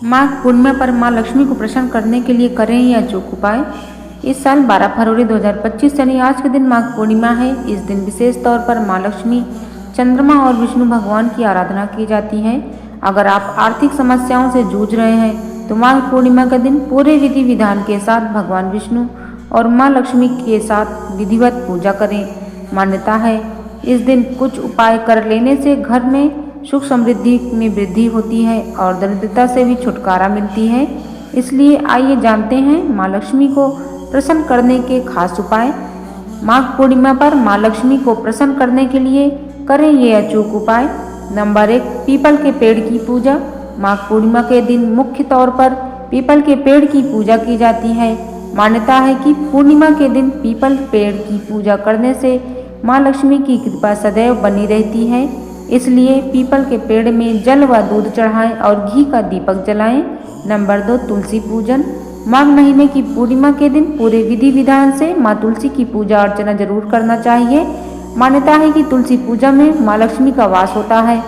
माघ पूर्णिमा पर मां लक्ष्मी को प्रसन्न करने के लिए करें ये अचूक उपाय। इस साल 12 फरवरी 2025 यानी आज के दिन माघ पूर्णिमा है। इस दिन विशेष तौर पर मां लक्ष्मी, चंद्रमा और विष्णु भगवान की आराधना की जाती है। अगर आप आर्थिक समस्याओं से जूझ रहे हैं तो माघ पूर्णिमा का दिन पूरे विधि विधान के साथ भगवान विष्णु और मां लक्ष्मी के साथ विधिवत पूजा करें। मान्यता है इस दिन कुछ उपाय कर लेने से घर में सुख समृद्धि में वृद्धि होती है और दरिद्रता से भी छुटकारा मिलती है। इसलिए आइए जानते हैं मां लक्ष्मी को प्रसन्न करने के खास उपाय। माघ पूर्णिमा पर मां लक्ष्मी को प्रसन्न करने के लिए करें ये अचूक उपाय। नंबर 1, पीपल के पेड़ की पूजा। माघ पूर्णिमा के दिन मुख्य तौर पर पीपल के पेड़ की पूजा की जाती है। मान्यता है कि पूर्णिमा के दिन पीपल पेड़ की पूजा करने से मां लक्ष्मी की कृपा सदैव बनी रहती है। इसलिए पीपल के पेड़ में जल व दूध चढ़ाएं और घी का दीपक जलाएं। नंबर 2, तुलसी पूजन। माघ महीने की पूर्णिमा के दिन पूरे विधि विधान से मां तुलसी की पूजा अर्चना जरूर करना चाहिए। मान्यता है कि तुलसी पूजा में मां लक्ष्मी का वास होता है।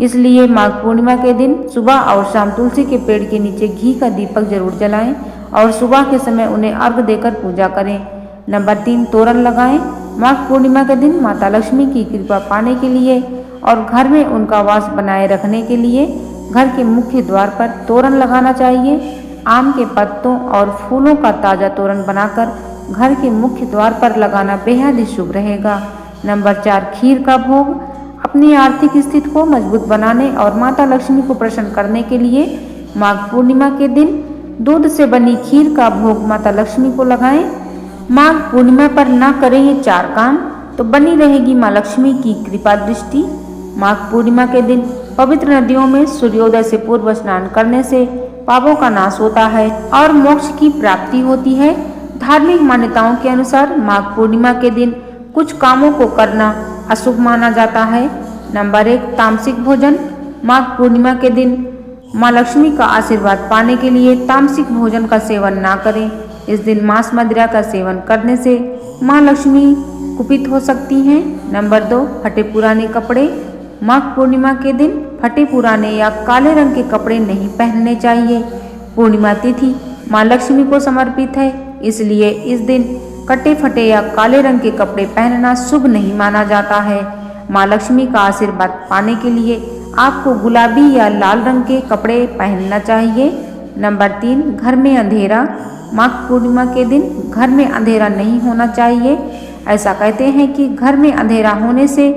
इसलिए माघ पूर्णिमा के दिन सुबह और शाम तुलसी के पेड़ के नीचे घी का दीपक जरूर जलाएं और सुबह के समय उन्हें अर्घ देकर पूजा करें। नंबर 3, तोरण लगाएं। माघ पूर्णिमा के दिन माता लक्ष्मी की कृपा पाने के लिए और घर में उनका वास बनाए रखने के लिए घर के मुख्य द्वार पर तोरण लगाना चाहिए। आम के पत्तों और फूलों का ताजा तोरण बनाकर घर के मुख्य द्वार पर लगाना बेहद ही शुभ रहेगा। नंबर 4, खीर का भोग। अपनी आर्थिक स्थिति को मजबूत बनाने और माता लक्ष्मी को प्रसन्न करने के लिए माघ पूर्णिमा के दिन दूध से बनी खीर का भोग माता लक्ष्मी को लगाएं। माघ पूर्णिमा पर ना करें ये 4 काम तो बनी रहेगी मां लक्ष्मी की कृपा दृष्टि। माघ पूर्णिमा के दिन पवित्र नदियों में सूर्योदय से पूर्व स्नान करने से पापों का नाश होता है और मोक्ष की प्राप्ति होती है। धार्मिक मान्यताओं के अनुसार माघ पूर्णिमा के दिन कुछ कामों को करना अशुभ माना जाता है। नंबर 1, तामसिक भोजन। माघ पूर्णिमा के दिन मां लक्ष्मी का आशीर्वाद पाने के लिए तामसिक भोजन का सेवन ना करें। इस दिन मांस मदिरा का सेवन करने से मां लक्ष्मी कुपित हो सकती हैं। नंबर 2, फटे पुराने कपड़े। माघ पूर्णिमा के दिन फटे पुराने या काले रंग के कपड़े नहीं पहनने चाहिए। पूर्णिमा तिथि मां लक्ष्मी को समर्पित है, इसलिए इस दिन कटे फटे या काले रंग के कपड़े पहनना शुभ नहीं माना जाता है। मां लक्ष्मी का आशीर्वाद पाने के लिए आपको गुलाबी या लाल रंग के कपड़े पहनना चाहिए। नंबर 3, घर में अंधेरा। माघ पूर्णिमा के दिन घर में अंधेरा नहीं होना चाहिए। ऐसा कहते हैं कि घर में अंधेरा होने से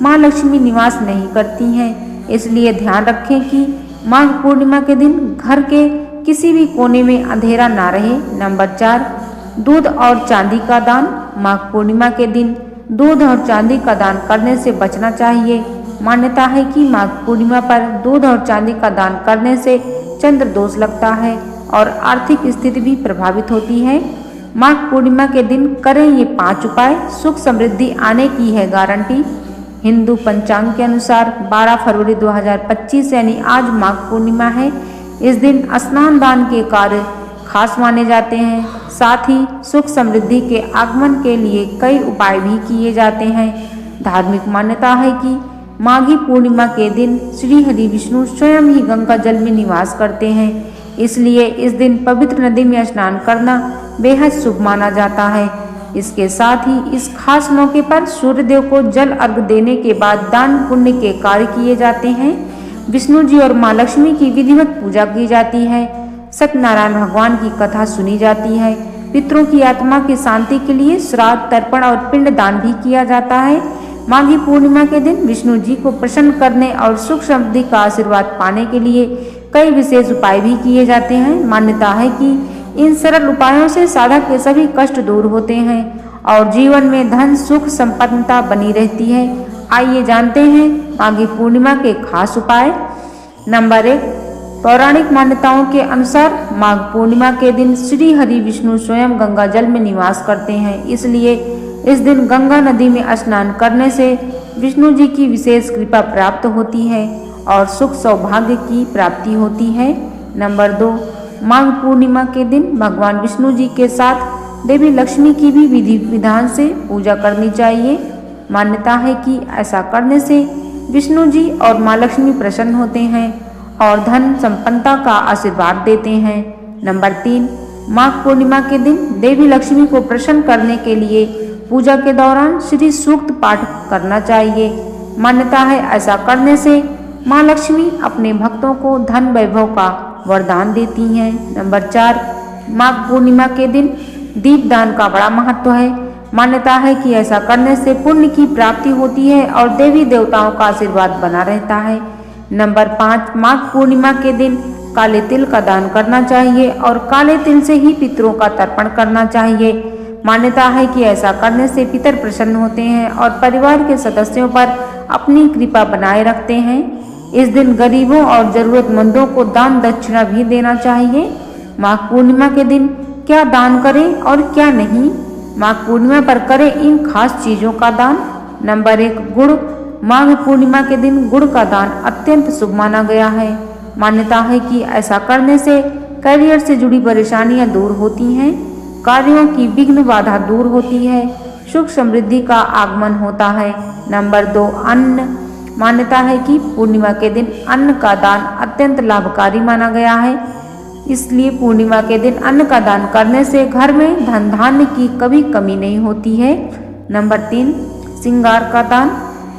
मां लक्ष्मी निवास नहीं करती हैं। इसलिए ध्यान रखें कि माघ पूर्णिमा के दिन घर के किसी भी कोने में अंधेरा ना रहे। नंबर 4, दूध और चांदी का दान। माघ पूर्णिमा के दिन दूध और चांदी का दान करने से बचना चाहिए। मान्यता है कि माघ पूर्णिमा पर दूध और चांदी का दान करने से चंद्र दोष लगता है और आर्थिक स्थिति भी प्रभावित होती है। माघ पूर्णिमा के दिन करें ये 5 उपाय, सुख समृद्धि आने की है गारंटी। हिंदू पंचांग के अनुसार 12 फरवरी 2025 यानी आज माघ पूर्णिमा है। इस दिन स्नान दान के कार्य खास माने जाते हैं। साथ ही सुख समृद्धि के आगमन के लिए कई उपाय भी किए जाते हैं। धार्मिक मान्यता है कि माघी पूर्णिमा के दिन श्री हरि विष्णु स्वयं ही गंगा जल में निवास करते हैं। इसलिए इस दिन पवित्र नदी में स्नान करना बेहद शुभ माना जाता है। इसके साथ ही इस खास मौके पर सूर्यदेव को जल अर्घ देने के बाद दान पुण्य के कार्य किए जाते हैं। विष्णु जी और मां लक्ष्मी की विधिवत पूजा की जाती है। सत्यनारायण भगवान की कथा सुनी जाती है। पितरों की आत्मा की शांति के लिए श्राद्ध, तर्पण और पिंड दान भी किया जाता है। माघी पूर्णिमा के दिन विष्णु जी को प्रसन्न करने और सुख समृद्धि का आशीर्वाद पाने के लिए कई विशेष उपाय भी किए जाते हैं। मान्यता है कि इन सरल उपायों से साधक के सभी कष्ट दूर होते हैं और जीवन में धन, सुख, संपन्नता बनी रहती है। आइए जानते हैं माघी पूर्णिमा के खास उपाय। नंबर 1, पौराणिक मान्यताओं के अनुसार माघ पूर्णिमा के दिन श्री हरि विष्णु स्वयं गंगा जल में निवास करते हैं। इसलिए इस दिन गंगा नदी में स्नान करने से विष्णु जी की विशेष कृपा प्राप्त होती है और सुख सौभाग्य की प्राप्ति होती है। नंबर 2, माघ पूर्णिमा के दिन भगवान विष्णु जी के साथ देवी लक्ष्मी की भी विधि विधान से पूजा करनी चाहिए। मान्यता है कि ऐसा करने से विष्णु जी और मां लक्ष्मी प्रसन्न होते हैं और धन संपन्नता का आशीर्वाद देते हैं। नंबर 3, माघ पूर्णिमा के दिन देवी लक्ष्मी को प्रसन्न करने के लिए पूजा के दौरान श्री सूक्त पाठ करना चाहिए। मान्यता है ऐसा करने से माँ लक्ष्मी अपने भक्तों को धन वैभव का वरदान देती हैं। नंबर 4, माघ पूर्णिमा के दिन दीपदान का बड़ा महत्व है। मान्यता है कि ऐसा करने से पुण्य की प्राप्ति होती है और देवी देवताओं का आशीर्वाद बना रहता है। नंबर 5, माघ पूर्णिमा के दिन काले तिल का दान करना चाहिए और काले तिल से ही पितरों का तर्पण करना चाहिए। मान्यता है कि ऐसा करने से पितर प्रसन्न होते हैं और परिवार के सदस्यों पर अपनी कृपा बनाए रखते हैं। इस दिन गरीबों और जरूरतमंदों को दान दक्षिणा भी देना चाहिए। माघ पूर्णिमा के दिन क्या दान करें और क्या नहीं? माघ पूर्णिमा पर करें इन खास चीजों का दान। नंबर 1, गुड़। माघ पूर्णिमा के दिन गुड़ का दान अत्यंत शुभ माना गया है। मान्यता है कि ऐसा करने से करियर से जुड़ी परेशानियां दूर होती हैं, कार्यों की विघ्न बाधा दूर होती है, सुख समृद्धि का आगमन होता है। नंबर 2, अन्न। मान्यता है कि पूर्णिमा के दिन अन्न का दान अत्यंत लाभकारी माना गया है, इसलिए पूर्णिमा के दिन अन्न का दान करने से घर में धन धान्य की कभी कमी नहीं होती है। नंबर 3, श्रृंगार का दान।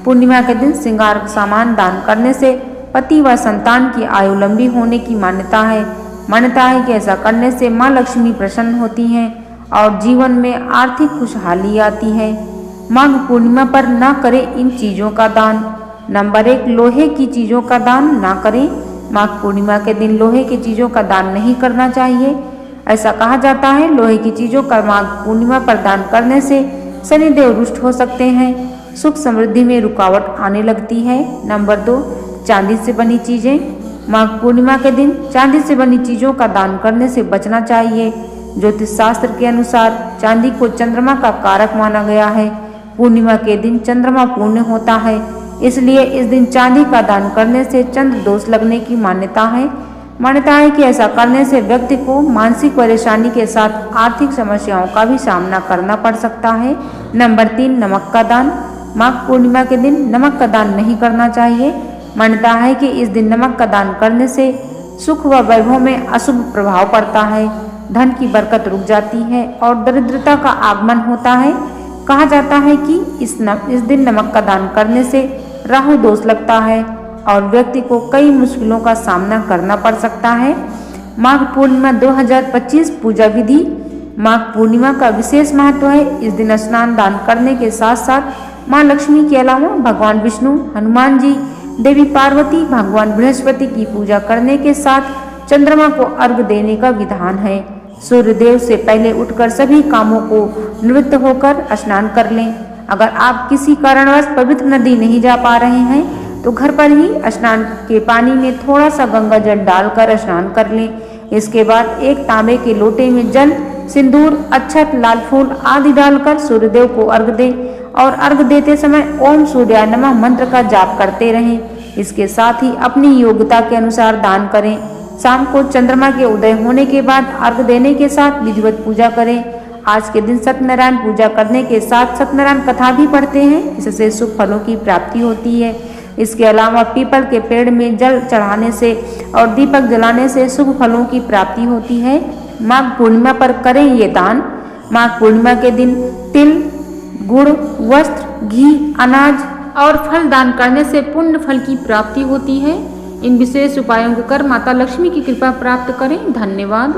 पूर्णिमा के दिन श्रृंगार सामान दान करने से पति व संतान की आयु लंबी होने की मान्यता है। मान्यता है कि ऐसा करने से माँ लक्ष्मी प्रसन्न होती हैं और जीवन में आर्थिक खुशहाली आती है। माघ पूर्णिमा पर ना करें इन चीजों का दान। नंबर 1, लोहे की चीजों का दान ना करें। माघ पूर्णिमा के दिन लोहे की चीजों का दान नहीं करना चाहिए। ऐसा कहा जाता है लोहे की चीजों का माघ पूर्णिमा पर दान करने से शनिदेव रुष्ट हो सकते हैं, सुख समृद्धि में रुकावट आने लगती है। नंबर 2, चांदी से बनी चीजें। माघ पूर्णिमा के दिन चांदी से बनी चीजों का दान करने से बचना चाहिए। ज्योतिष शास्त्र के अनुसार चांदी को चंद्रमा का कारक माना गया है। पूर्णिमा के दिन चंद्रमा पूर्ण होता है, इसलिए इस दिन चांदी का दान करने से चंद्र दोष लगने की मान्यता है। मान्यता है कि ऐसा करने से व्यक्ति को मानसिक परेशानी के साथ आर्थिक समस्याओं का भी सामना करना पड़ सकता है। नंबर 3, नमक का दान। माघ पूर्णिमा के दिन नमक का दान नहीं करना चाहिए। मान्यता है कि इस दिन नमक का दान करने से सुख व वैभव में अशुभ प्रभाव पड़ता है, धन की बरकत रुक जाती है और दरिद्रता का आगमन होता है। कहा जाता है कि इस दिन नमक का दान करने से राहु दोष लगता है और व्यक्ति को कई मुश्किलों का सामना करना पड़ सकता है। माघ पूर्णिमा 2025 पूजा विधि। माघ पूर्णिमा का विशेष महत्व है। इस दिन स्नान दान करने के साथ साथ माँ लक्ष्मी के अलावा भगवान विष्णु, हनुमान जी, देवी पार्वती, भगवान बृहस्पति की पूजा करने के साथ चंद्रमा को अर्घ्य देने का विधान है। सूर्यदेव से पहले उठकर सभी कामों को निवृत्त होकर स्नान कर लें। अगर आप किसी कारणवश पवित्र नदी नहीं जा पा रहे हैं तो घर पर ही स्नान के पानी में थोड़ा सा गंगा जल डालकर स्नान कर लें। इसके बाद एक तांबे के लोटे में जल, सिंदूर, अक्षत, लाल फूल आदि डालकर सूर्यदेव को अर्घ्य दें और अर्घ्य देते समय ओम सूर्याय नमः मंत्र का जाप करते रहें। इसके साथ ही अपनी योग्यता के अनुसार दान करें। शाम को चंद्रमा के उदय होने के बाद अर्घ्य देने के साथ विधिवत पूजा करें। आज के दिन सत्यनारायण पूजा करने के साथ सत्यनारायण कथा भी पढ़ते हैं, इससे शुभ फलों की प्राप्ति होती है। इसके अलावा पीपल के पेड़ में जल चढ़ाने से और दीपक जलाने से शुभ फलों की प्राप्ति होती है। माघ पूर्णिमा पर करें ये दान। माघ पूर्णिमा के दिन तिल, गुड़, वस्त्र, घी, अनाज और फल दान करने से पुण्य फल की प्राप्ति होती है। इन विशेष उपायों को कर माता लक्ष्मी की कृपा प्राप्त करें। धन्यवाद।